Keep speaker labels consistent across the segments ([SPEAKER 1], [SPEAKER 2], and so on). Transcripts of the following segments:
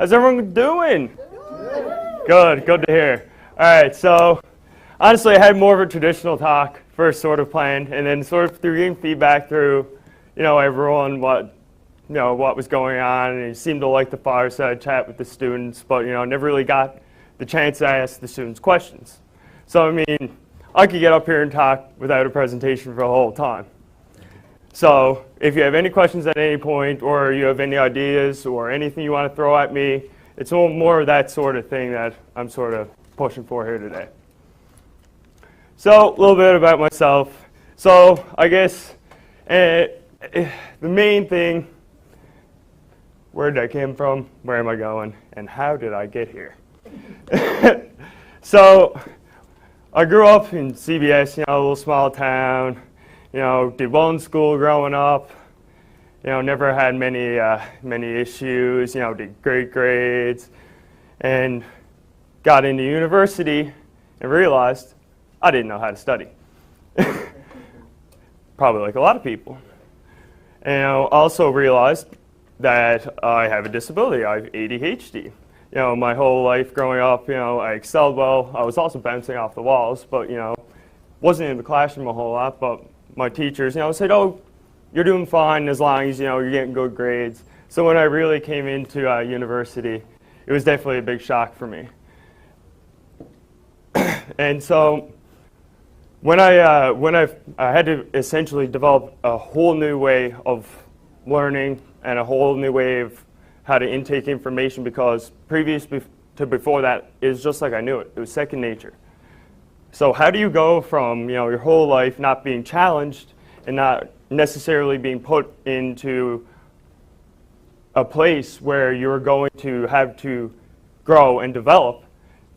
[SPEAKER 1] How's everyone doing? Good, good to hear. All right, so honestly, I had more of a traditional talk first sort of planned, and then sort of through getting feedback through, everyone, what was going on, and he seemed to like the fireside chat with the students, but, never really got the chance to ask the students questions. So, I mean, I could get up here and talk without a presentation for the whole time. So if you have any questions at any point, or you have any ideas or anything you want to throw at me, it's more of that sort of thing that I'm sort of pushing for here today. So a little bit about myself. So I guess the main thing, where did I come from, where am I going, and how did I get here? So I grew up in CBS, a little small town. Did well in school growing up. Never had many issues. Did great grades, and got into university and realized I didn't know how to study. Probably like a lot of people. And also realized that I have a disability. I have ADHD. My whole life growing up, I excelled well. I was also bouncing off the walls, but wasn't in the classroom a whole lot. But my teachers, said, "Oh, you're doing fine as long as you're getting good grades." So when I really came into university, it was definitely a big shock for me. And so when I had to essentially develop a whole new way of learning and a whole new way of how to intake information, because previous to before that, it was just like I knew it. It was second nature. So how do you go from your whole life not being challenged and not necessarily being put into a place where you're going to have to grow and develop,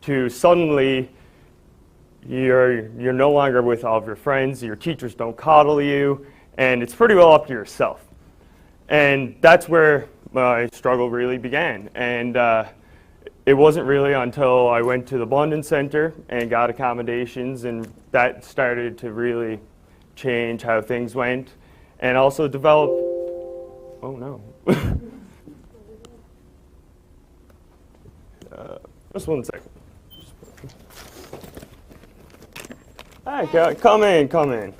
[SPEAKER 1] to suddenly you're no longer with all of your friends, your teachers don't coddle you, and it's pretty well up to yourself. And that's where my struggle really began. And it wasn't really until I went to the Blunden Center and got accommodations, and that started to really change how things went, and also develop, oh no. Just one second. Hi, come in.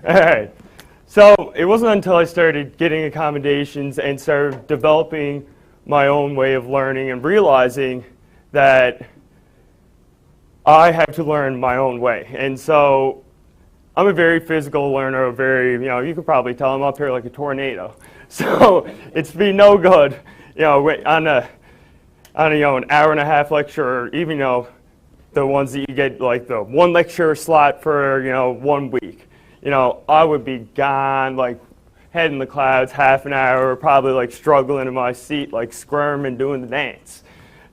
[SPEAKER 1] All right. So it wasn't until I started getting accommodations and started developing my own way of learning and realizing that I have to learn my own way. And so I'm a very physical learner, you could probably tell I'm up here like a tornado. So it's been no good, on an hour and a half lecture, or even, the ones that you get like the one lecture slot for, 1 week. I would be gone, like head in the clouds, half an hour, probably like struggling in my seat, like squirming, doing the dance.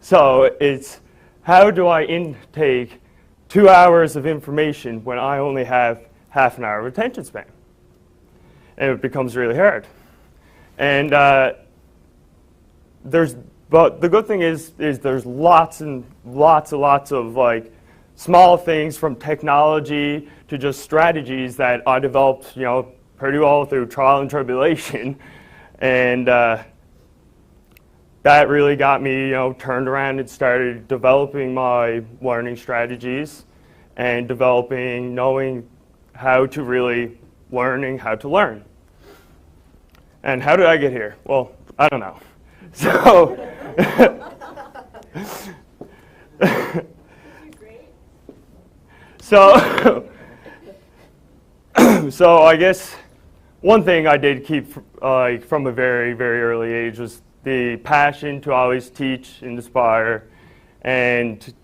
[SPEAKER 1] So it's, how do I intake 2 hours of information when I only have half an hour of attention span? And it becomes really hard. And but the good thing is there's lots and lots of like small things, from technology to just strategies that I developed, pretty well through trial and tribulation. And that really got me, turned around and started developing my learning strategies and knowing how to really learning how to learn. And how did I get here? Well, I don't know. So, so I guess one thing I did keep from a very, very early age was the passion to always teach, inspire, and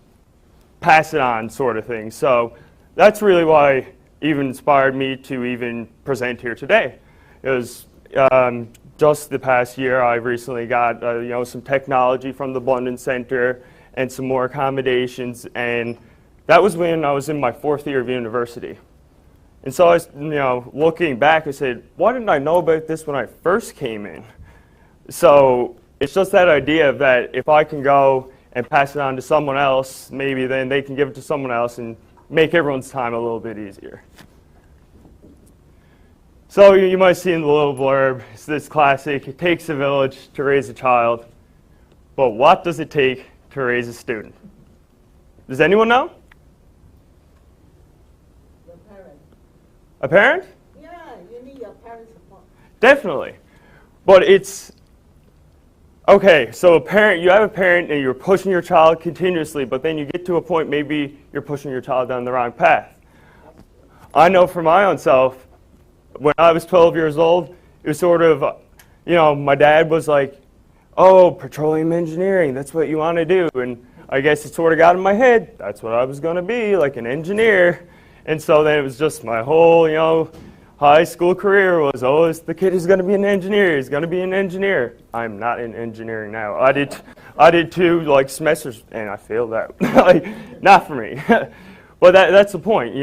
[SPEAKER 1] pass it on, sort of thing. So that's really why even inspired me to even present here today. It was just the past year, I recently got some technology from the Blunden Center and some more accommodations, and that was when I was in my 4th year of university. And so I was, looking back, I said, why didn't I know about this when I first came in? So it's just that idea of that if I can go and pass it on to someone else, maybe then they can give it to someone else and make everyone's time a little bit easier. So you might see in the little blurb, it's this classic, it takes a village to raise a child, but what does it take to raise a student? Does anyone know?
[SPEAKER 2] Your parent.
[SPEAKER 1] A parent?
[SPEAKER 2] Yeah, you need your parents' support.
[SPEAKER 1] Definitely. But it's, okay, so you have a parent and you're pushing your child continuously, but then you get to a point maybe you're pushing your child down the wrong path. I know for my own self, when I was 12 years old, it was sort of, my dad was like, oh, petroleum engineering, that's what you want to do. And I guess it sort of got in my head, that's what I was going to be, like an engineer. And so then it was just my whole, high school career was, oh, the kid is going to be an engineer, he's going to be an engineer. I'm not in engineering now. I did 2 semesters and I failed out. Not for me. But that's the point,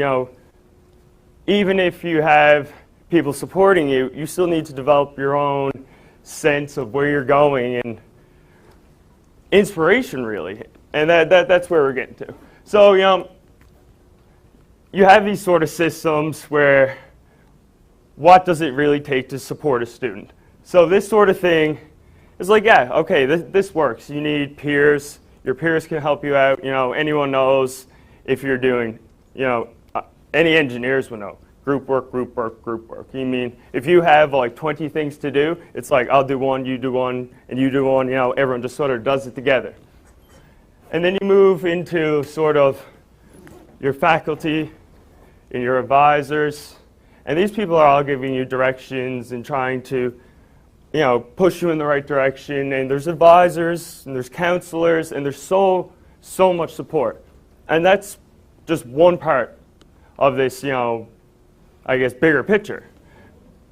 [SPEAKER 1] even if you have people supporting you, you still need to develop your own sense of where you're going and inspiration, really. And that's where we're getting to. So, you have these sort of systems where what does it really take to support a student? So this sort of thing is like, yeah, okay, this works. You need peers. Your peers can help you out. Anyone knows if you're doing, any engineers would know. Group work, group work, group work. You mean, if you have 20 things to do, it's like I'll do one, you do one, and you do one, everyone just sort of does it together. And then you move into sort of your faculty and your advisors, and these people are all giving you directions and trying to, push you in the right direction, and there's advisors, and there's counselors, and there's so much support. And that's just one part of this, I guess, bigger picture,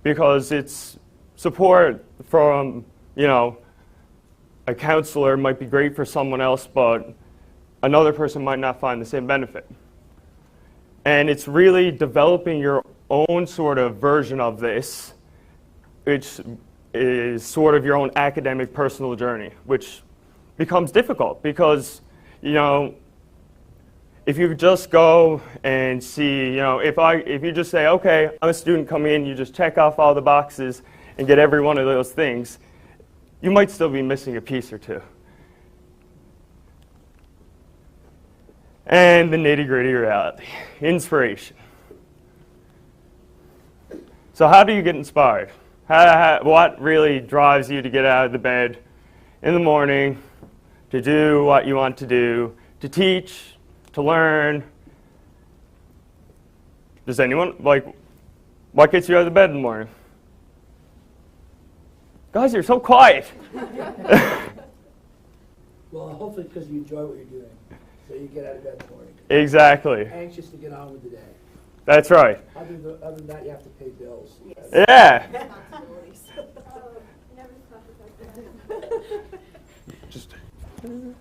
[SPEAKER 1] because it's support from, a counselor might be great for someone else, but another person might not find the same benefit. And it's really developing your own sort of version of this, which is sort of your own academic personal journey, which becomes difficult because, if you just go and see, if you just say, okay, I'm a student coming in, you just check off all the boxes and get every one of those things, you might still be missing a piece or two. And the nitty-gritty reality, inspiration. So how do you get inspired? What really drives you to get out of the bed in the morning, to do what you want to do, to teach, to learn? Does anyone, what gets you out of the bed in the morning? Guys, you're so quiet.
[SPEAKER 3] Well, hopefully because you enjoy what you're doing. So you get out of bed in the morning.
[SPEAKER 1] Exactly.
[SPEAKER 3] Anxious to get on with the day.
[SPEAKER 1] That's right.
[SPEAKER 3] Other than that, you have to pay bills.
[SPEAKER 2] Yes.
[SPEAKER 1] Yeah.
[SPEAKER 2] Never thought about that.
[SPEAKER 1] Just.
[SPEAKER 2] I don't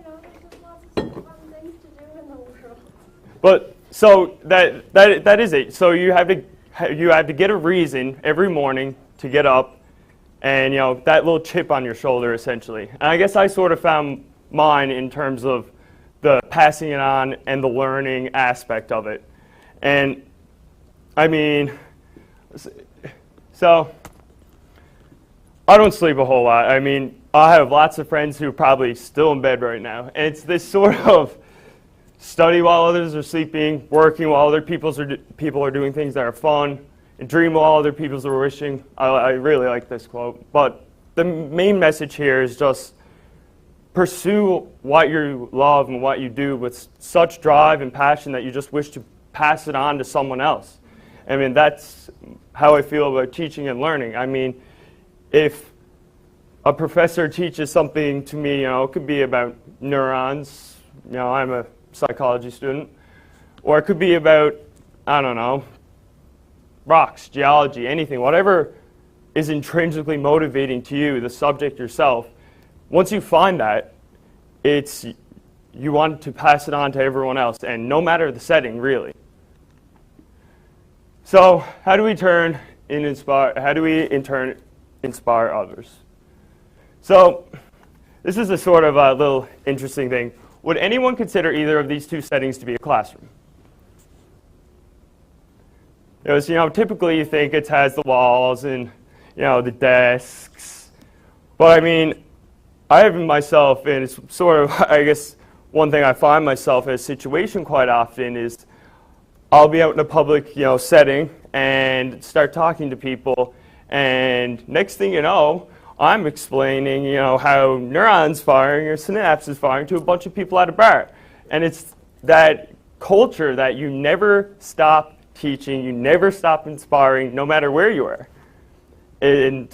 [SPEAKER 2] know, there's just lots of fun things to do in the world.
[SPEAKER 1] But so that is it. So you have to get a reason every morning to get up, and that little chip on your shoulder essentially. And I guess I sort of found mine in terms of the passing it on and the learning aspect of it. And I mean, so I don't sleep a whole lot. I mean, I have lots of friends who are probably still in bed right now. And it's this sort of study while others are sleeping, working while other people are doing things that are fun, and dream while other people are wishing. I really like this quote. But the main message here is just pursue what you love and what you do with such drive and passion that you just wish to pass it on to someone else. I mean, that's how I feel about teaching and learning. I mean, if a professor teaches something to me, it could be about neurons. I'm a psychology student. Or it could be about, I don't know, rocks, geology, anything. Whatever is intrinsically motivating to you, the subject yourself. Once you find that, you want to pass it on to everyone else, and no matter the setting, really. So how do we turn in turn inspire others? So this is a sort of a little interesting thing. Would anyone consider either of these two settings to be a classroom? Typically you think it has the walls and, the desks. But I mean, I have myself, and it's sort of, I guess, one thing I find myself in a situation quite often is I'll be out in a public, setting and start talking to people, and next thing you know, I'm explaining, how neurons firing or synapses firing to a bunch of people at a bar. And it's that culture that you never stop teaching, you never stop inspiring, no matter where you are. And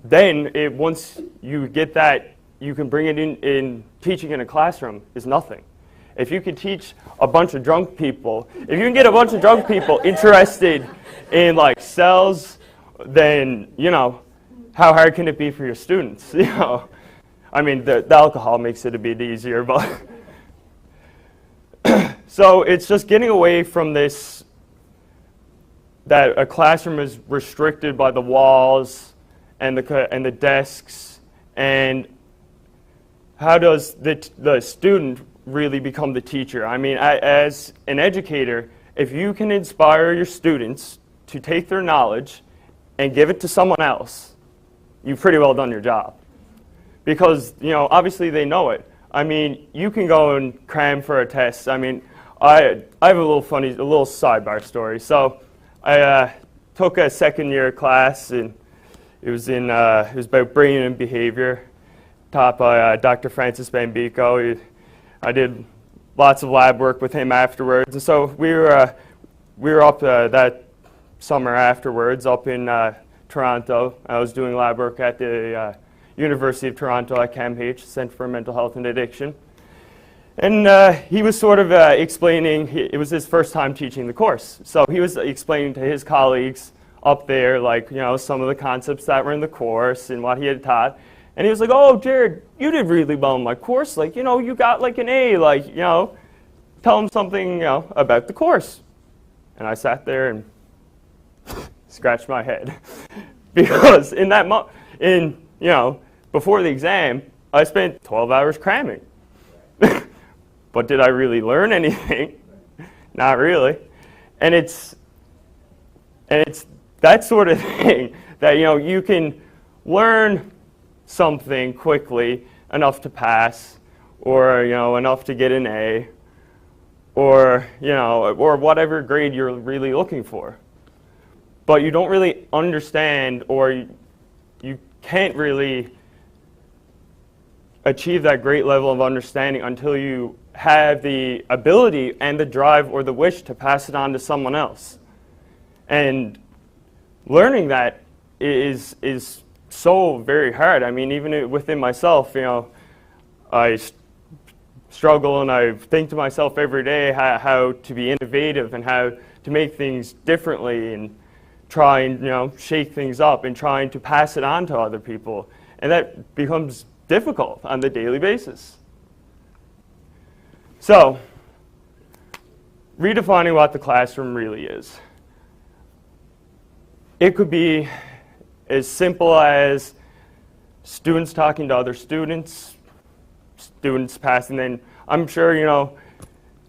[SPEAKER 1] then once you get that, you can bring it in teaching in a classroom is nothing. If you can teach a bunch of drunk people, if you can get a bunch of drunk people interested in like cells, then, how hard can it be for your students? I mean, the alcohol makes it a bit easier, but so it's just getting away from this, that a classroom is restricted by the walls and the desks, and how does the student really become the teacher? I mean, as an educator, if you can inspire your students to take their knowledge and give it to someone else, you've pretty well done your job. Because, obviously they know it. I mean, you can go and cram for a test. I mean, I have a little sidebar story. So I took a second-year class, and it was about brain and behavior, taught by Dr. Francis Bambico. I did lots of lab work with him afterwards, and so we were up that summer afterwards up in Toronto. I was doing lab work at the University of Toronto at CAMH, Centre for Mental Health and Addiction. And he was sort of explaining, it was his first time teaching the course. So he was explaining to his colleagues up there, like, some of the concepts that were in the course and what he had taught. And he was like, "Oh, Jared, you did really well in my course. Like, you got like an A, like, tell him something, about the course." And I sat there and scratched my head. Because in that before the exam, I spent 12 hours cramming. But did I really learn anything? Not really. And it's that sort of thing that, you can learn something quickly enough to pass, or, enough to get an A, or, or whatever grade you're really looking for. But you don't really understand, or you can't really achieve that great level of understanding until you have the ability and the drive or the wish to pass it on to someone else. And learning that is so very hard. I mean, even within myself, I struggle and I think to myself every day how to be innovative and how to make things differently and try and, shake things up and trying to pass it on to other people. And that becomes difficult on the daily basis. So, redefining what the classroom really is. It could be as simple as students talking to other students, students passing. Then I'm sure,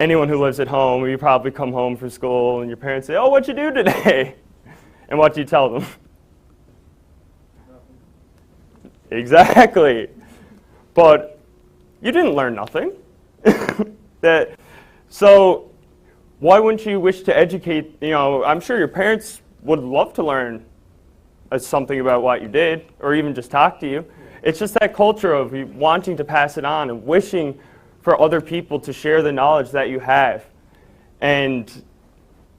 [SPEAKER 1] anyone who lives at home, you probably come home from school and your parents say, "Oh, what'd you do today?" And what do you tell them? Exactly. But you didn't learn nothing. So why wouldn't you wish to educate? I'm sure your parents would love to learn something about what you did, or even just talk to you. It's just that culture of you wanting to pass it on and wishing for other people to share the knowledge that you have. And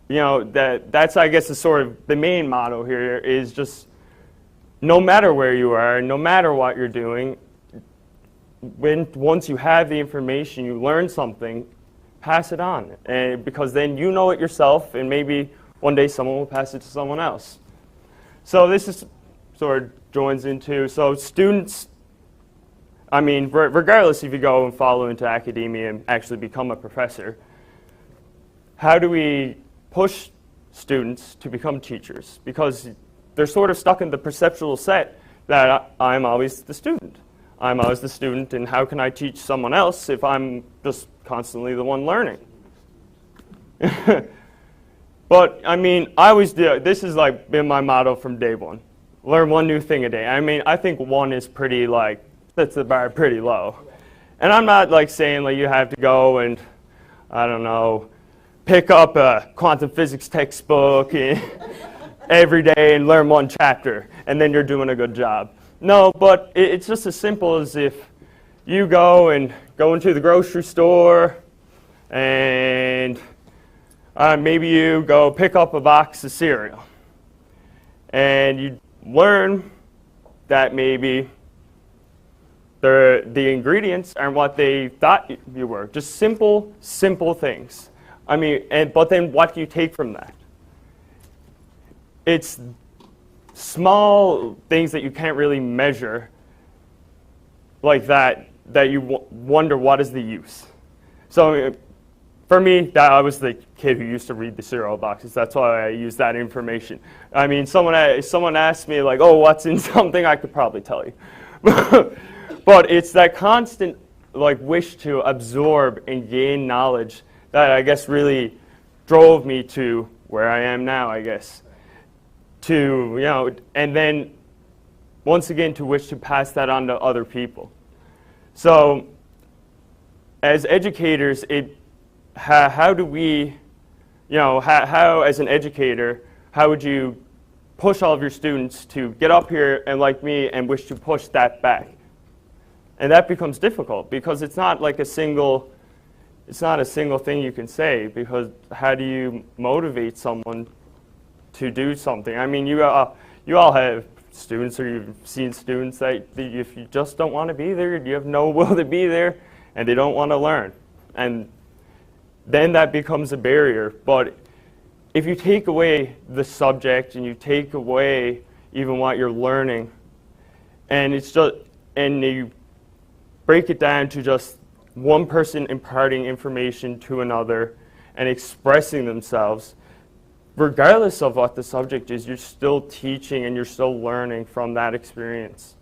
[SPEAKER 1] that's, I guess, is sort of the main motto here, is just no matter where you are, no matter what you're doing, once you have the information, you learn something, pass it on. And because then you know it yourself, and maybe one day someone will pass it to someone else. So this is sort of joins into, so students, I mean, regardless if you go and follow into academia and actually become a professor, how do we push students to become teachers because they're sort of stuck in the perceptual set that I'm always the student. I'm always the student, and how can I teach someone else if I'm just constantly the one learning? But, I mean, I always do. This has like been my motto from day one. Learn one new thing a day. I mean, I think one is pretty, like, sets the bar pretty low. And I'm not, like, saying, like, you have to go and, I don't know, pick up a quantum physics textbook every day and learn one chapter, and then you're doing a good job. No, but it's just as simple as if you go into the grocery store and maybe you go pick up a box of cereal and you learn that maybe the ingredients aren't what they thought you were. Just simple things. I mean, but then what do you take from that? It's small things that you can't really measure like that you wonder what is the use. So for me, I was the kid who used to read the cereal boxes. That's why I use that information. I mean, someone asked me like, oh, what's in something, I could probably tell you. But it's that constant like wish to absorb and gain knowledge that I guess really drove me to where I am now, I guess. And then once again to wish to pass that on to other people. So as educators, how do we, how as an educator, how would you push all of your students to get up here and like me and wish to push that back? And that becomes difficult because it's not like a single thing you can say, because how do you motivate someone to do something? I mean, you all have students, or you've seen students that if you just don't want to be there, you have no will to be there, and they don't want to learn. And then that becomes a barrier. But if you take away the subject and you take away even what you're learning, and you break it down to just one person imparting information to another and expressing themselves, regardless of what the subject is, you're still teaching and you're still learning from that experience.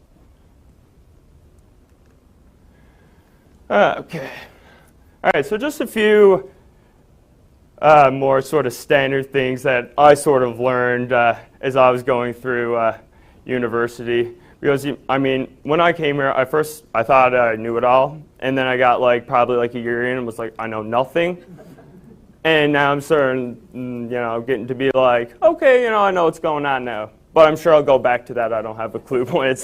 [SPEAKER 1] Okay. All right, so just a few more sort of standard things that I sort of learned as I was going through university. Because, I mean, when I came here, I thought I knew it all, and then I got probably a year in and was like, I know nothing. And now I'm starting, getting to be like, okay, I know what's going on now. But I'm sure I'll go back to that. I don't have a clue at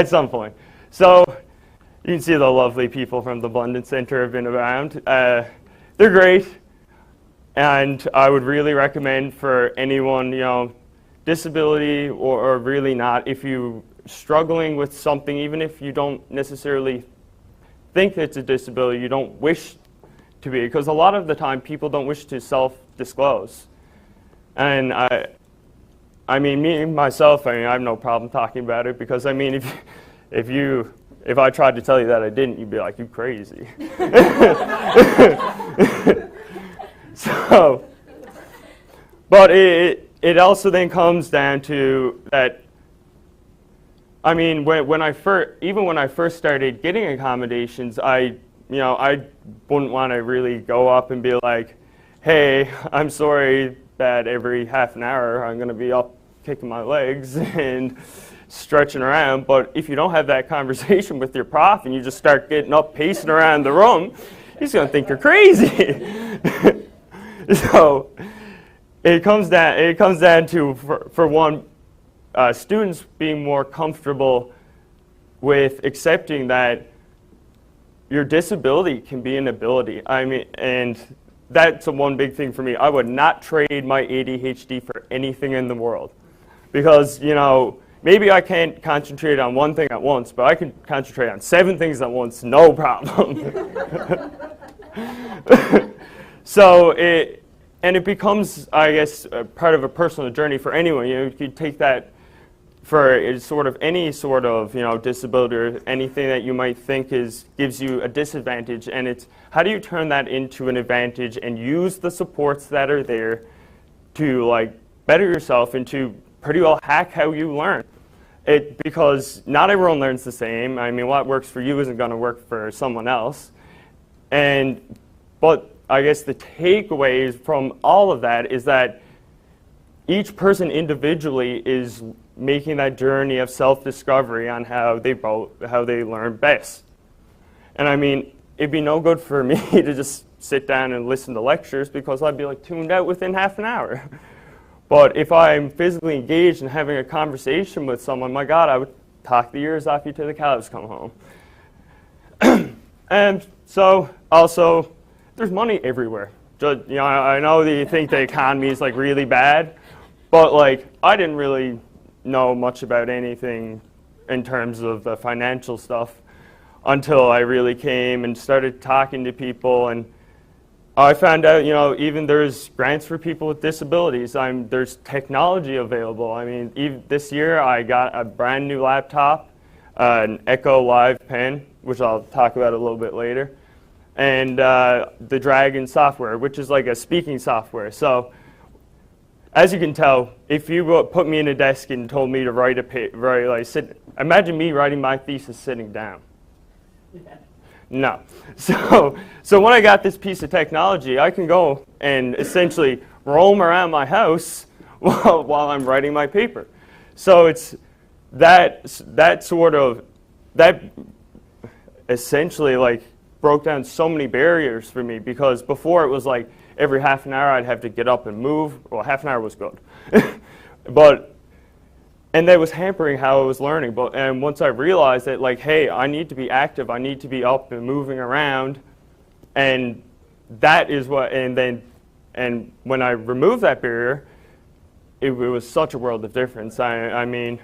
[SPEAKER 1] some point. So you can see the lovely people from the Abundance Center have been around. They're great. And I would really recommend for anyone, disability or really not, if you're struggling with something, even if you don't necessarily think it's a disability, you don't wish to be, because a lot of the time people don't wish to self-disclose. And I mean, me myself, I have no problem talking about it, because I mean, if I tried to tell you that I didn't, you'd be like, you crazy. So, but it also then comes down to that. I mean, when I first started getting accommodations, I wouldn't want to really go up and be like, hey, I'm sorry that every half an hour I'm going to be up kicking my legs and stretching around. But if you don't have that conversation with your prof and you just start getting up, pacing around the room, he's going to think you're crazy. So it comes down to, for one, students being more comfortable with accepting that your disability can be an ability. I mean, and that's one big thing for me. I would not trade my ADHD for anything in the world, because maybe I can't concentrate on one thing at once, but I can concentrate on 7 things at once, no problem. So it becomes, I guess, part of a personal journey for anyone. You could take that for sort of any sort of disability or anything that you might think gives you a disadvantage, and it's how do you turn that into an advantage and use the supports that are there to like better yourself and to pretty well hack how you learn. Because not everyone learns the same. I mean, what works for you isn't going to work for someone else. But I guess the takeaways from all of that is that each person individually is making that journey of self-discovery on how they learn best. And I mean, it'd be no good for me to just sit down and listen to lectures because I'd be like tuned out within half an hour. But if I'm physically engaged and having a conversation with someone, my God, I would talk the ears off you till the cows come home. And so, also, there's money everywhere. Just, you know, I know that you think the economy is like really bad, but like I didn't really know much about anything in terms of the financial stuff until I really came and started talking to people, and I found out, you know, even there's grants for people with disabilities. There's technology available. I mean, even this year I got a brand new laptop, an Echo Live pen, which I'll talk about a little bit later, and the Dragon software, which is like a speaking software. So, as you can tell, if you put me in a desk and told me to write imagine me writing my thesis sitting down. No. So when I got this piece of technology, I can go and essentially roam around my house while I'm writing my paper. So it's that essentially like broke down so many barriers for me, because before it was like every half an hour I'd have to get up and move. Well, half an hour was good. And that was hampering how I was learning. And once I realized that, like, hey, I need to be active, I need to be up and moving around, and that is what. And when I removed that barrier, it was such a world of difference. I mean,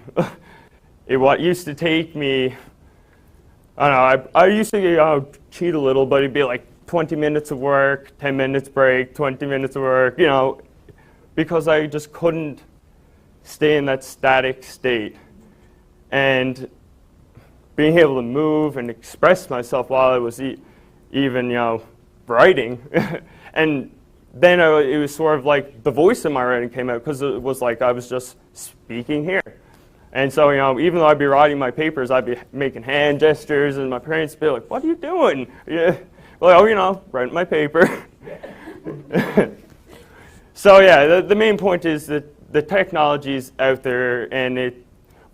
[SPEAKER 1] what used to take me, I don't know, I used to cheat a little, but it'd be like 20 minutes of work, 10 minutes break, 20 minutes of work, you know, because I just couldn't stay in that static state. And being able to move and express myself while I was even, you know, writing. And then it was sort of like the voice in my writing came out, because it was like I was just speaking here. And so, you know, even though I'd be writing my papers, I'd be making hand gestures, and my parents would be like, "What are you doing?" Yeah. Well, you know, writing my paper. So yeah, the main point is that the technology's out there,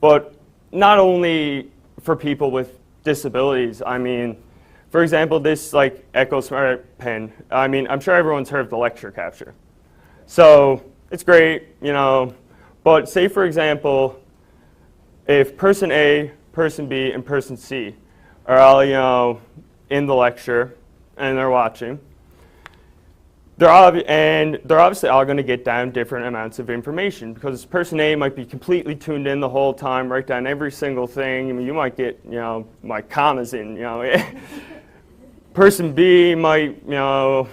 [SPEAKER 1] but not only for people with disabilities. I mean, for example, this like Echo Smart Pen. I mean, I'm sure everyone's heard of the lecture capture. So it's great, you know, but say for example, if person A, person B, and person C are all, you know, in the lecture and they're watching, they're obviously all going to get down different amounts of information, because person A might be completely tuned in the whole time, write down every single thing. I mean, you might get, you know, my commas in, you know. Person B might, you know,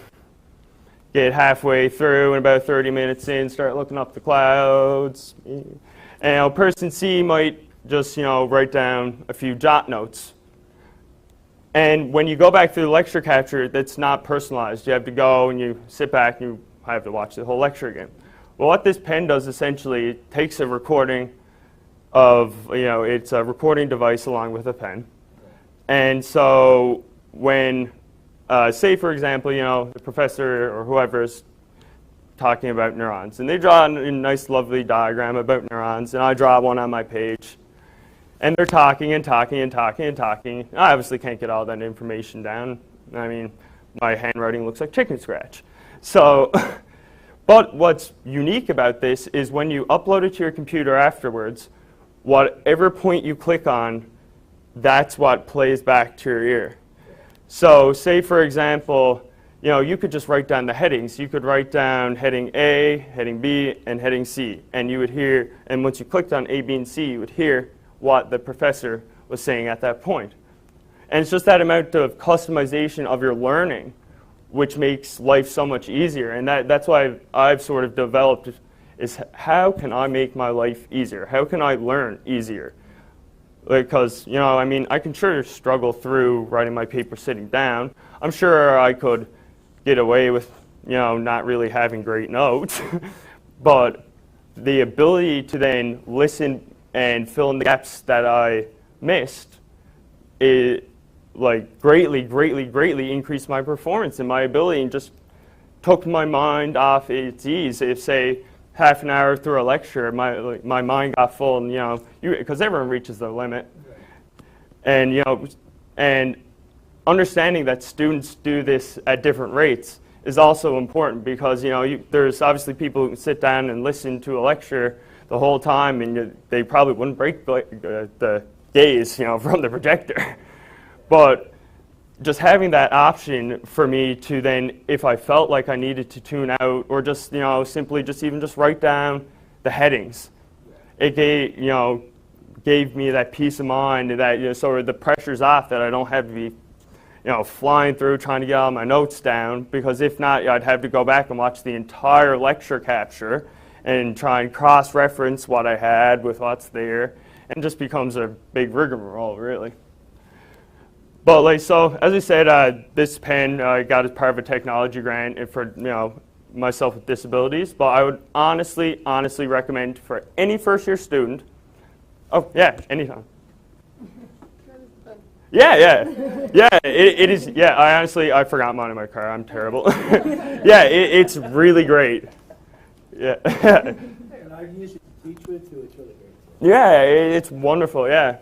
[SPEAKER 1] get halfway through and about 30 minutes in, start looking up the clouds. And, you know, person C might just, you know, write down a few jot notes. And when you go back through the lecture capture, that's not personalized. You have to go and you sit back and you have to watch the whole lecture again. Well, what this pen does essentially, it takes a recording of, you know, it's a recording device along with a pen. And so when, say for example, you know, the professor or whoever is talking about neurons, and they draw a nice lovely diagram about neurons, and I draw one on my page. And they're talking and talking and talking and talking. I obviously can't get all that information down. I mean, my handwriting looks like chicken scratch. So, but what's unique about this is when you upload it to your computer afterwards, whatever point you click on, that's what plays back to your ear. So say for example, you know, you could just write down the headings. You could write down heading A, heading B, and heading C. And you would hear, and once you clicked on A, B, and C, you would hear what the professor was saying at that point. And it's just that amount of customization of your learning which makes life so much easier. And that's why I've sort of developed is how can I make my life easier? How can I learn easier? Because, you know, I mean, I can sure struggle through writing my paper sitting down. I'm sure I could get away with, you know, not really having great notes. but the ability to then listen and fill in the gaps that I missed, it like greatly increased my performance and my ability, and just took my mind off its ease. If, say, half an hour through a lecture, my mind got full, and because everyone reaches their limit, and and understanding that students do this at different rates is also important, because there's obviously people who can sit down and listen to a lecture the whole time, and they probably wouldn't break the gaze from the projector. But just having that option for me to then, if I felt like I needed to tune out, or just simply just write down the headings, it gave me that peace of mind, that so the pressure's off, that I don't have to be flying through trying to get all my notes down, because if not, I'd have to go back and watch the entire lecture capture and try and cross-reference what I had with what's there, and it just becomes a big rigmarole, really. But so as I said, this pen I got as part of a technology grant for myself with disabilities. But I would honestly recommend for any first-year student. Oh yeah, anytime. Yeah. It is. Yeah, I forgot mine in my car. I'm terrible. Yeah, it's really great. Yeah.
[SPEAKER 3] And I've used it to teach with too. It's really great.
[SPEAKER 1] Yeah, it's wonderful. Yeah.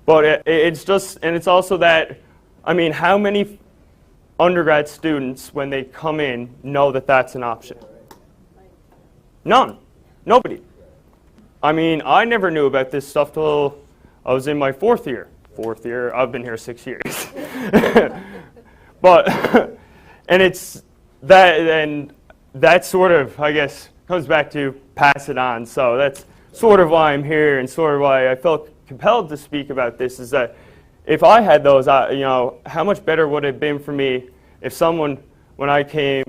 [SPEAKER 1] But it's just, and it's also that, how many undergrad students, when they come in, know that that's an option? None. Nobody. I never knew about this stuff till I was in my fourth year. I've been here 6 years. But, and it's that, and that sort of, I guess, comes back to pass it on. So that's sort of why I'm here, and sort of why I felt compelled to speak about this, is that if I had those, how much better would it have been for me if someone, when I came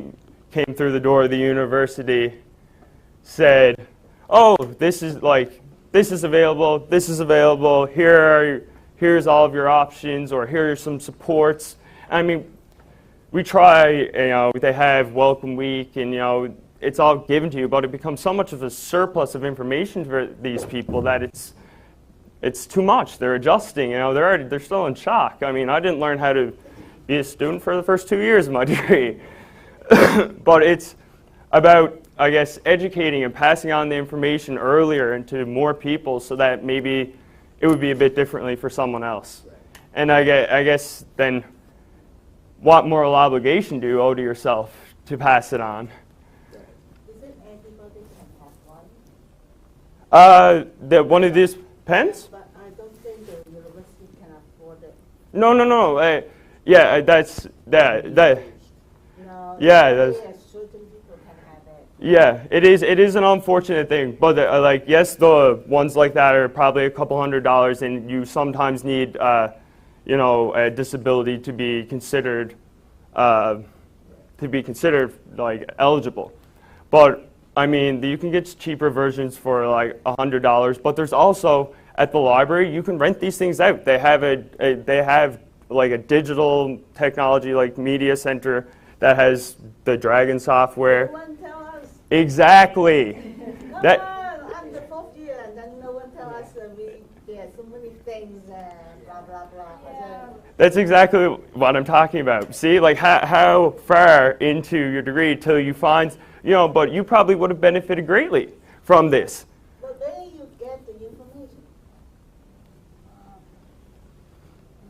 [SPEAKER 1] through the door of the university, said, "Oh, this is available. Here's all of your options, or here are some supports." We try. They have Welcome Week, and it's all given to you, but it becomes so much of a surplus of information for these people that it's too much. They're adjusting. They're still in shock. I didn't learn how to be a student for the first 2 years of my degree. But it's about, I guess, educating and passing on the information earlier and to more people, so that maybe it would be a bit differently for someone else. And I guess then, what moral obligation do you owe to yourself to pass it on?
[SPEAKER 4] Isn't everybody can have one?
[SPEAKER 1] One of these pens?
[SPEAKER 4] But I don't think the university can afford it.
[SPEAKER 1] No. Yeah, that's that.
[SPEAKER 4] No,
[SPEAKER 1] Yeah, that's.
[SPEAKER 4] certain people can have it.
[SPEAKER 1] Yeah, it is an unfortunate thing, but yes, the ones like that are probably a couple $100, and you sometimes need a disability to be considered like eligible. But you can get cheaper versions for like $100, but there's also, at the library, you can rent these things out. They have like a digital technology, like media center, that has the Dragon software.
[SPEAKER 4] No one tell us.
[SPEAKER 1] Exactly.
[SPEAKER 4] No
[SPEAKER 1] That.
[SPEAKER 4] one, I'm the fourth year, and then no one tell us there are so many things, blah, blah, blah.
[SPEAKER 2] Yeah.
[SPEAKER 1] That's exactly what I'm talking about. See, like how far into your degree till you find, but you probably would have benefited greatly from this.
[SPEAKER 4] But where you get the information?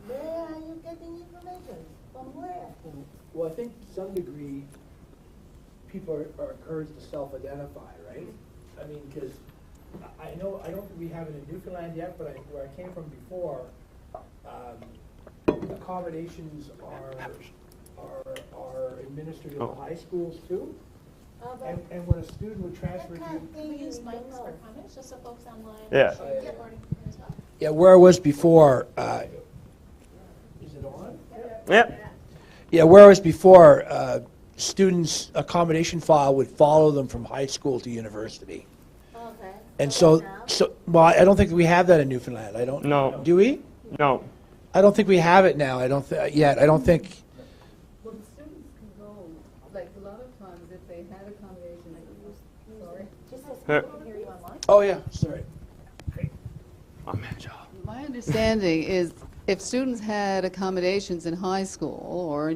[SPEAKER 4] Where are you getting information? From where?
[SPEAKER 3] Well, I think to some degree, people are encouraged to self-identify, right? Because I don't think we have it in Newfoundland yet, but where I came from before, accommodations are administered in the high schools too. And when a student would transfer to...
[SPEAKER 2] We use mics for comments, just so folks online.
[SPEAKER 1] Yeah.
[SPEAKER 2] Get recording as well.
[SPEAKER 3] Yeah, where I was before... is it on?
[SPEAKER 1] Yep.
[SPEAKER 3] Yeah, where I was before, students' accommodation file would follow them from high school to university.
[SPEAKER 4] Okay.
[SPEAKER 3] And so, well, I don't think we have that in Newfoundland. I don't.
[SPEAKER 1] No.
[SPEAKER 3] Do we?
[SPEAKER 1] No.
[SPEAKER 3] I don't think we have it now. Yet. I don't think.
[SPEAKER 5] Well, the students can go, like a lot of times, if they had accommodation,
[SPEAKER 3] Oh, yeah, sorry.
[SPEAKER 1] Oh, man, Joe.
[SPEAKER 5] My understanding is if students had accommodations in high school or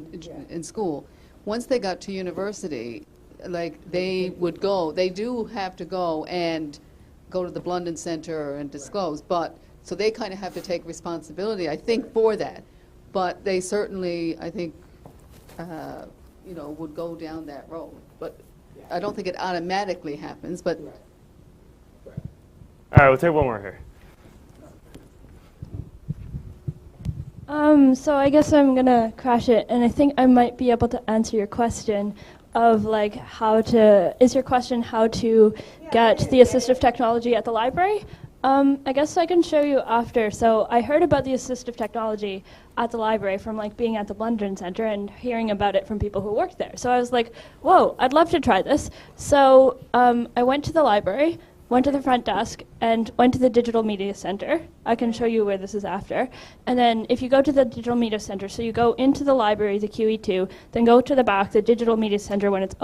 [SPEAKER 5] in school, once they got to university, like they do have to go to the Blunden Center and disclose, but so they kind of have to take responsibility, I think, for that. But they certainly, I think, would go down that road. But I don't think it automatically happens, but.
[SPEAKER 3] Right. Right.
[SPEAKER 1] All right, we'll take one more here.
[SPEAKER 2] So I guess I'm gonna crash it, and I think I might be able to answer your question of like how to get the assistive technology at the library. I guess I can show you after. So I heard about the assistive technology at the library from like being at the Blunden Center and hearing about it from people who worked there. So I was like, whoa, I'd love to try this. So I went to the library, went to the front desk, and went to the Digital Media Center. I can show you where this is after. And then if you go to the Digital Media Center, so you go into the library, the QE2, then go to the back, the Digital Media Center when it's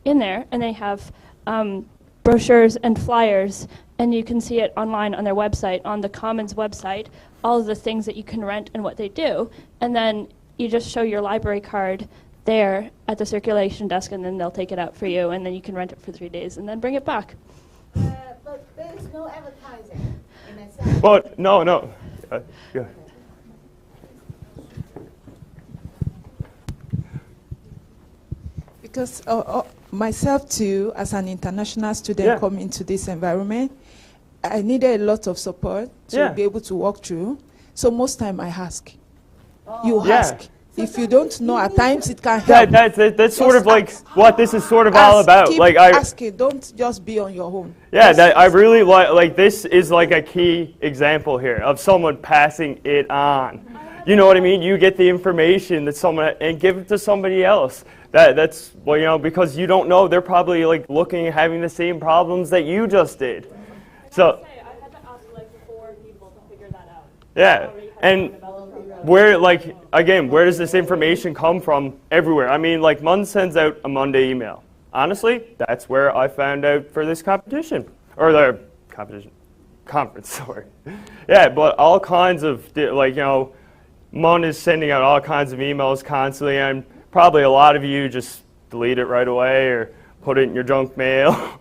[SPEAKER 2] in there, and they have brochures and flyers, and you can see it online on their website, on the Commons website, all of the things that you can rent and what they do. And then you just show your library card there at the circulation desk, and then they'll take it out for you, and then you can rent it for 3 days and then bring it back.
[SPEAKER 4] But there is no advertising in itself.
[SPEAKER 1] But no. Yeah.
[SPEAKER 6] Because myself too, as an international student coming into this environment, I needed a lot of support to be able to walk through. So most time I ask. You ask. If you don't know, at times it can help.
[SPEAKER 1] That's sort of like
[SPEAKER 6] ask.
[SPEAKER 1] what this is sort of all about.
[SPEAKER 6] Keep
[SPEAKER 1] like
[SPEAKER 6] asking. Don't just be on your own.
[SPEAKER 1] Yeah, I really like this is like a key example here of someone passing it on. You know what I mean? You get the information that someone and give it to somebody else. That's because you don't know, they're probably like looking and having the same problems that you just did. So
[SPEAKER 2] I had to ask like 4 people to figure that out.
[SPEAKER 1] yeah, and where does this information come from? Everywhere. I mean, like Munn sends out a Monday email. Honestly, that's where I found out for this competition or the conference. Sorry. Yeah, but all kinds of Munn is sending out all kinds of emails constantly, and probably a lot of you just delete it right away or put it in your junk mail.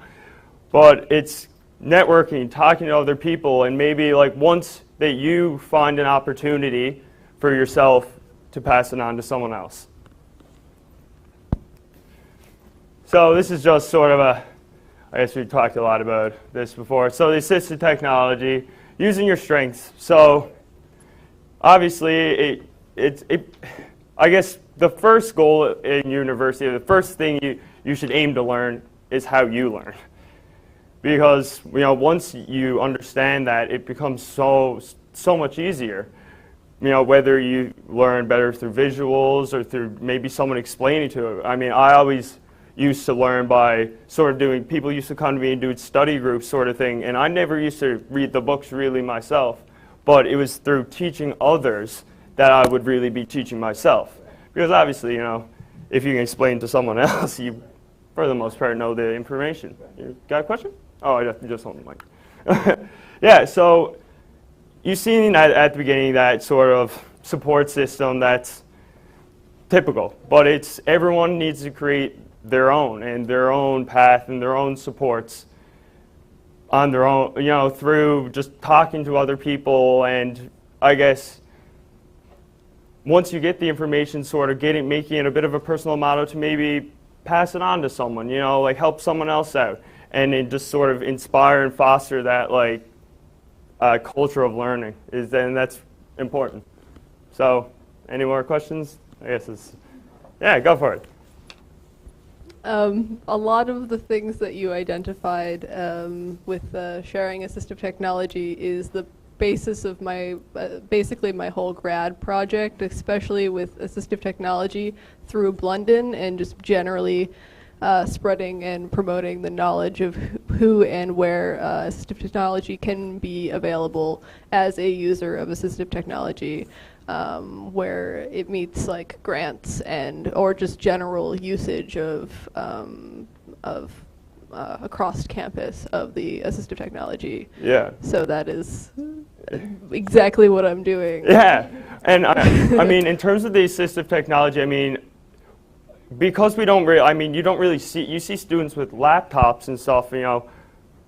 [SPEAKER 1] But it's networking, talking to other people, and maybe like once that you find an opportunity for yourself to pass it on to someone else. So this is just sort of I guess we've talked a lot about this before. So the assistive technology, using your strengths. So obviously I guess the first goal in university, the first thing you should aim to learn is how you learn. Because once you understand that, it becomes so much easier. Whether you learn better through visuals or through maybe someone explaining to it. I mean, I always used to learn by sort of doing, people used to come to me and do study groups sort of thing, and I never used to read the books really myself, but it was through teaching others that I would really be teaching myself. Because obviously, if you can explain to someone else, you, for the most part, know the information. You got a question? Oh, I just hold the mic. Yeah, so you've seen at the beginning that sort of support system that's typical, but everyone needs to create their own path and their own supports on their own, through just talking to other people. And I guess once you get the information, sort of making it a bit of a personal motto to maybe pass it on to someone, like help someone else out, and then just sort of inspire and foster that culture of learning and that's important. So, any more questions? I guess go for it.
[SPEAKER 7] A lot of the things that you identified with sharing assistive technology is the basis of my, basically my whole grad project, especially with assistive technology through Blunden and just generally spreading and promoting the knowledge of who and where assistive technology can be available as a user of assistive technology, where it meets like grants or just general usage of across campus of the assistive technology.
[SPEAKER 1] Yeah.
[SPEAKER 7] So that is exactly what I'm doing.
[SPEAKER 1] Yeah, and I mean, in terms of the assistive technology, I mean, because we don't really, I mean, you don't really see, you see students with laptops and stuff, you know,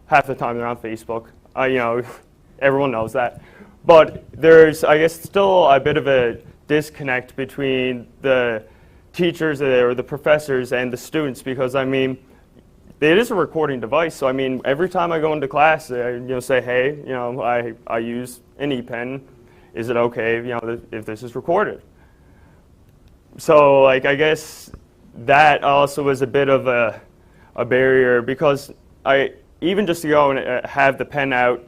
[SPEAKER 1] half the time they're on Facebook, you know, everyone knows that. But there's, I guess, still a bit of a disconnect between the teachers or the professors and the students, because, I mean, it is a recording device. So, I mean, every time I go into class, I say, hey, you know, I use an E-pen. Is it okay, you know, if this is recorded? So, like, I guess that also was a bit of a barrier, because even just to go and have the pen out,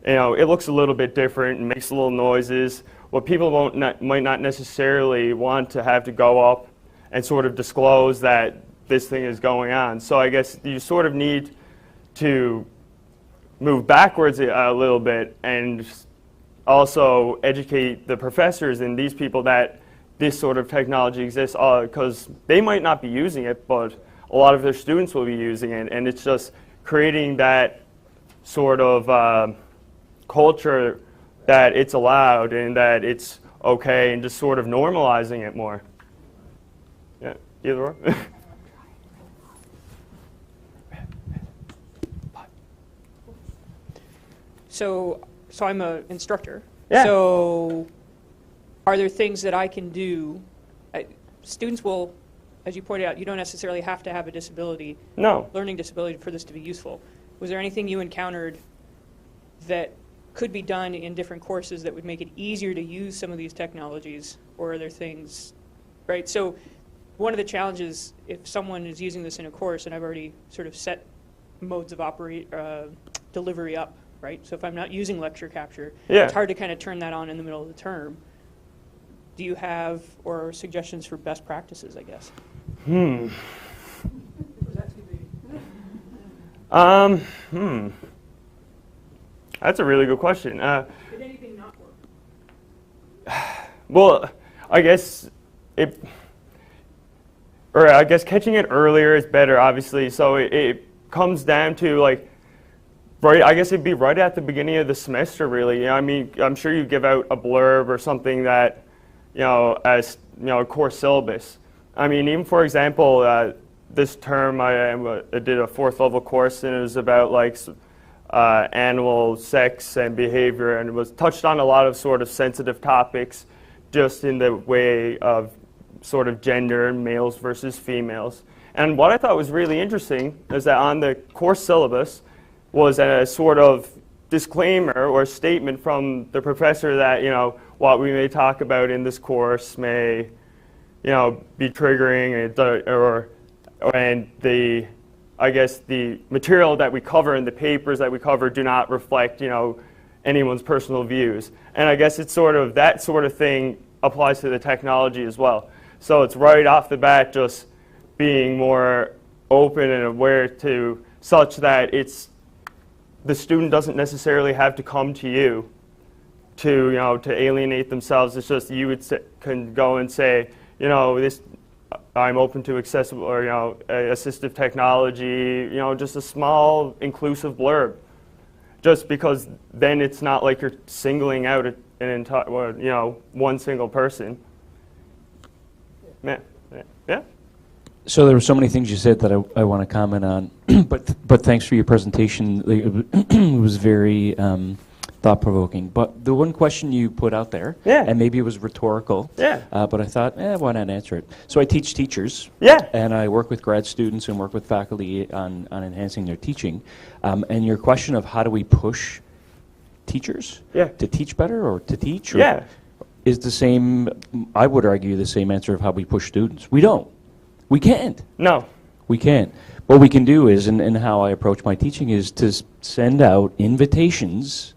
[SPEAKER 1] you know, it looks a little bit different and makes little noises. What people might not necessarily want to have to go up and sort of disclose that this thing is going on. So I guess you sort of need to move backwards a little bit and also educate the professors and these people that this sort of technology exists, because they might not be using it, but a lot of their students will be using it, and it's just creating that sort of culture that it's allowed and that it's okay, and just sort of normalizing it more. Yeah, either or.
[SPEAKER 8] So I'm an instructor.
[SPEAKER 1] Yeah.
[SPEAKER 8] So are there things that I can do? Students will, as you pointed out, you don't necessarily have to have a disability,
[SPEAKER 1] No.
[SPEAKER 8] learning disability, for this to be useful. Was there anything you encountered that could be done in different courses that would make it easier to use some of these technologies, or are there things, right? So one of the challenges, if someone is using this in a course, and I've already sort of set modes of delivery up, right? So if I'm not using lecture capture,
[SPEAKER 1] Yeah.
[SPEAKER 8] it's hard to kind of turn that on in the middle of the term. Do you have or suggestions for best practices, I guess?
[SPEAKER 1] That's a really good question.
[SPEAKER 8] Did anything not work?
[SPEAKER 1] Well, I guess I guess catching it earlier is better, obviously. So it comes down to, like, right, I guess it'd be right at the beginning of the semester, really. You know, I mean, I'm sure you give out a blurb or something that, you know, as, you know, a course syllabus. I mean, even for example, this term I did a 4th level course, and it was about, like, animal sex and behavior, and it was touched on a lot of sort of sensitive topics, just in the way of sort of gender, males versus females. And what I thought was really interesting is that on the course syllabus was a sort of disclaimer or statement from the professor that, you know, what we may talk about in this course may, you know, be triggering, and the, I guess, the material that we cover and the papers that we cover do not reflect, you know, anyone's personal views. And I guess it's sort of that sort of thing applies to the technology as well. So it's right off the bat just being more open and aware to such that the student doesn't necessarily have to come to you to, you know, to alienate themselves. It's just you can go and say, you know, I'm open to accessible, or, you know, assistive technology, you know, just a small inclusive blurb. Just because then it's not like you're singling out an entire, you know, one single person. Yeah.
[SPEAKER 9] So there were so many things you said that I want to comment on, but thanks for your presentation. It was very thought-provoking. But the one question you put out there, and maybe it was rhetorical, but I thought, why not answer it? So I teach teachers, and I work with grad students and work with faculty on enhancing their teaching. And your question of how do we push teachers to teach better or to teach? Or is the same, I would argue, the same answer of how we push students. We don't. We can't.
[SPEAKER 1] No.
[SPEAKER 9] We can't. What we can do is, and how I approach my teaching is to send out invitations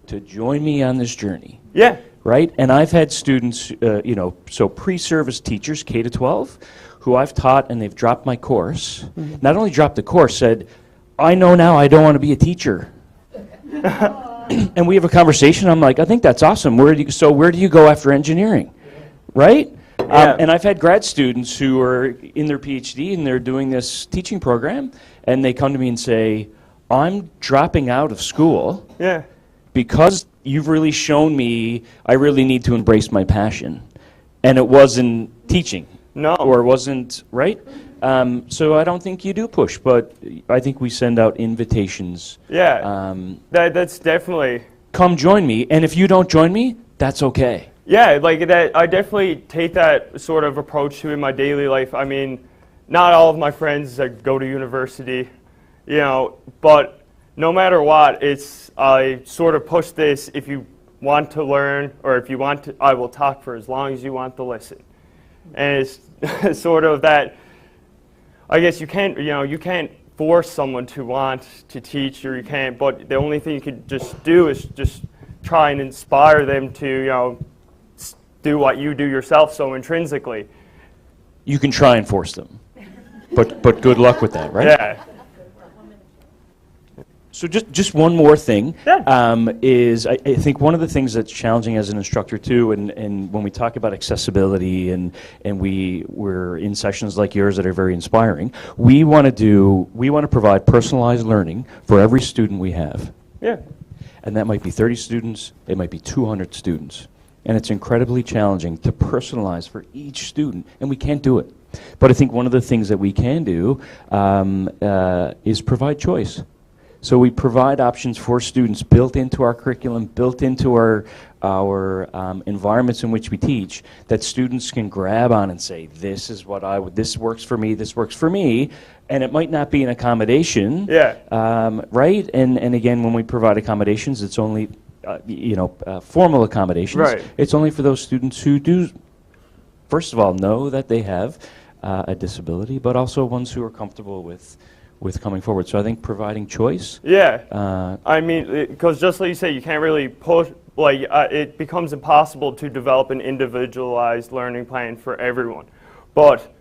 [SPEAKER 9] to join me on this journey.
[SPEAKER 1] Yeah.
[SPEAKER 9] Right? And I've had students, you know, so pre-service teachers, K to 12, who I've taught and they've dropped my course. Not only dropped the course, said, I know now I don't want to be a teacher. And we have a conversation. I'm like, I think that's awesome. Where do you go after engineering? Right? And I've had grad students who are in their PhD and they're doing this teaching program, and they come to me and say, I'm dropping out of school because you've really shown me I really need to embrace my passion. And it wasn't teaching.
[SPEAKER 1] No.
[SPEAKER 9] Or it wasn't, right? So I don't think you do push, but I think we send out invitations.
[SPEAKER 1] Yeah, that's definitely...
[SPEAKER 9] Come join me, and if you don't join me, that's okay.
[SPEAKER 1] Yeah, like that. I definitely take that sort of approach to in my daily life. I mean, not all of my friends that go to university, you know, but no matter what, I sort of push this. If you want to learn, or if you want to, I will talk for as long as you want to listen. And it's sort of that. I guess you can't force someone to want to teach, or you can't. But the only thing you could just do is just try and inspire them to, do what you do yourself so intrinsically.
[SPEAKER 9] You can try and force them, but good luck with that, right?
[SPEAKER 1] Yeah.
[SPEAKER 9] So just one more thing is I think one of the things that's challenging as an instructor too, and when we talk about accessibility and we're in sessions like yours that are very inspiring, we want to provide personalized learning for every student we have.
[SPEAKER 1] Yeah.
[SPEAKER 9] And that might be 30 students, it might be 200 students. And it's incredibly challenging to personalize for each student, and we can't do it. But I think one of the things that we can do is provide choice. So we provide options for students built into our curriculum, built into our environments in which we teach, that students can grab on and say, this is what this works for me, this works for me. And it might not be an accommodation, right? And again, when we provide accommodations, it's only formal accommodations.
[SPEAKER 1] Right.
[SPEAKER 9] It's only for those students who do, first of all, know that they have a disability, but also ones who are comfortable with coming forward. So I think providing choice.
[SPEAKER 1] Yeah. I mean, because just like you say, you can't really push, it becomes impossible to develop an individualized learning plan for everyone. But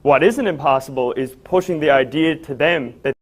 [SPEAKER 1] what isn't impossible is pushing the idea to them that